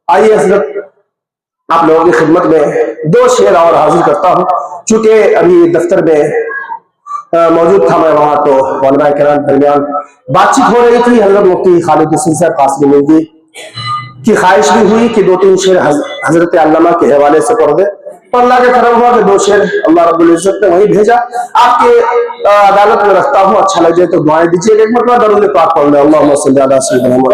آئیے حضرت آپ لوگوں کی خدمت میں 2 شعر اور حاضر کرتا ہوں، چونکہ ابھی دفتر میں موجود تھا میں وہاں، تو علماء کرام درمیان بات چیت ہو رہی تھی۔ حضرت مفتی خالد حسین صاحب قاسمی ملوی کی خواہش بھی ہوئی کہ 2-3 شعر حضرت علامہ کے حوالے سے پڑھ دے، تو اللہ کا کرم ہوا کہ 2 شعر اللہ رب العزت نے وہی بھیجا۔ آپ کے عدالت میں رکھتا ہوں، اچھا لگ جائے تو دعائیں دیجیے۔ ایک مرتبہ درود پاک پڑھ لیں، اللہم صلی علی سیدنا محمد۔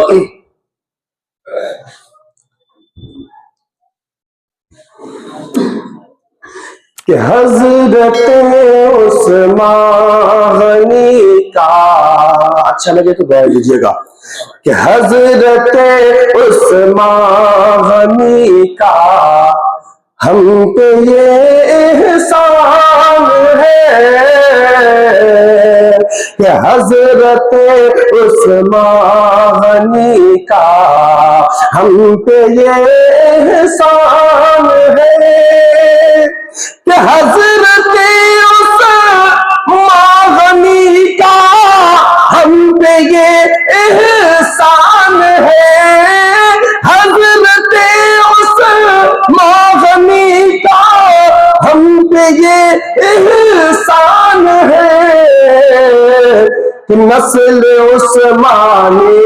کہ حضرت عثمان غنی کا، اچھا لگے تو دعا دیجیے گا، کہ حضرت عثمان غنی کا ہم پہ یہ احسان ہے، کہ حضرت عثمان غنی کا ہم پہ یہ احسان ہے، کہ حضرت عثمان غنی کا ہم پہ یہ احسان ہے، حضرت عثمان غنی کا ہم پہ یہ احسان ہے، کہ نسل عثمانی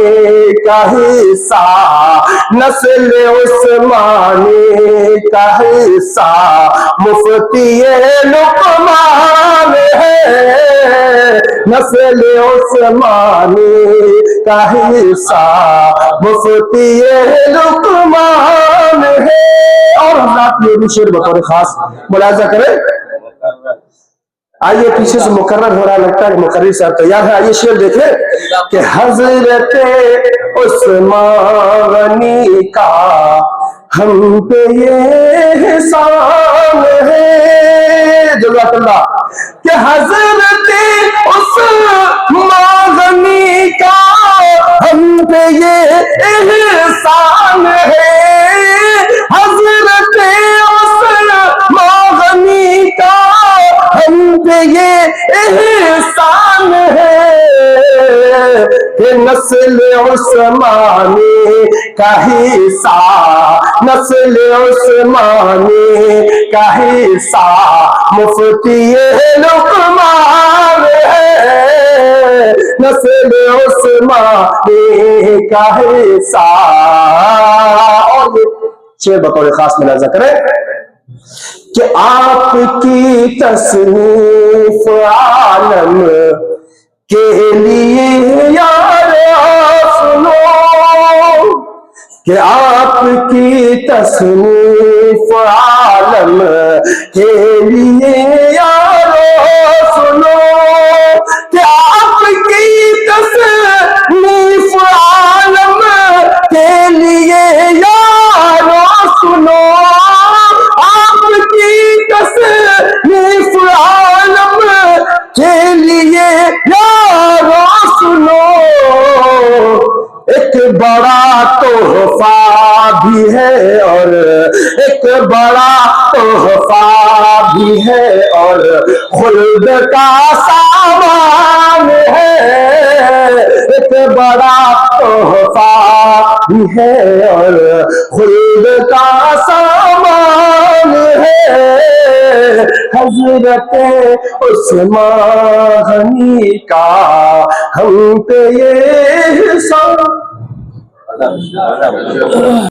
کا حصہ، نسل عثمانی کا حصہ مفتی لقمان ہے، نسل عثمانی کا حصہ مفتی لقمان ہے۔ اور حضرات یہ بھی شعر بطور خاص ملاحظہ کریں، آئیے پیچھے سے مقرر ہو رہا، لگتا ہے کہ مقرر صاحب تیار ہے۔ آئیے شعر دیکھیں، کہ حضرت عثمان غنی کا ہم پہ یہ احسان ہے، جزاک اللہ، کہ حضرت عثمان غنی کا ہم پہ یہ احسان ہے، حضرت عثمان غنی کا ہم پہ یہ احسان ہے، کہ نسل عثمانی کا حصہ، نسل عثمانی کا حصہ مفتی لقمان ہے، نسل عثمانی کا حصہ۔ اور شعر بطور خاص ملاحظہ کریں، کہ آپ کی تصنیف عالم کے لیے یار سنو، کہ آپ کی تصنیف عالم کے لیے یار سنو، کہ آپ کی تصنیف عالم کے لیے یار سنو، آپ کی تصنیف عالم کے لیے یارو سنو، ایک بڑا تحفہ بھی ہے اور ایک بڑا تحفہ بھی ہے اور خلد کا سامان ہے، ایک بڑا تحفہ بھی ہے اور خلد کا سامان ہے، حضرت عثمان غنی کا ہم پہ یہ احسان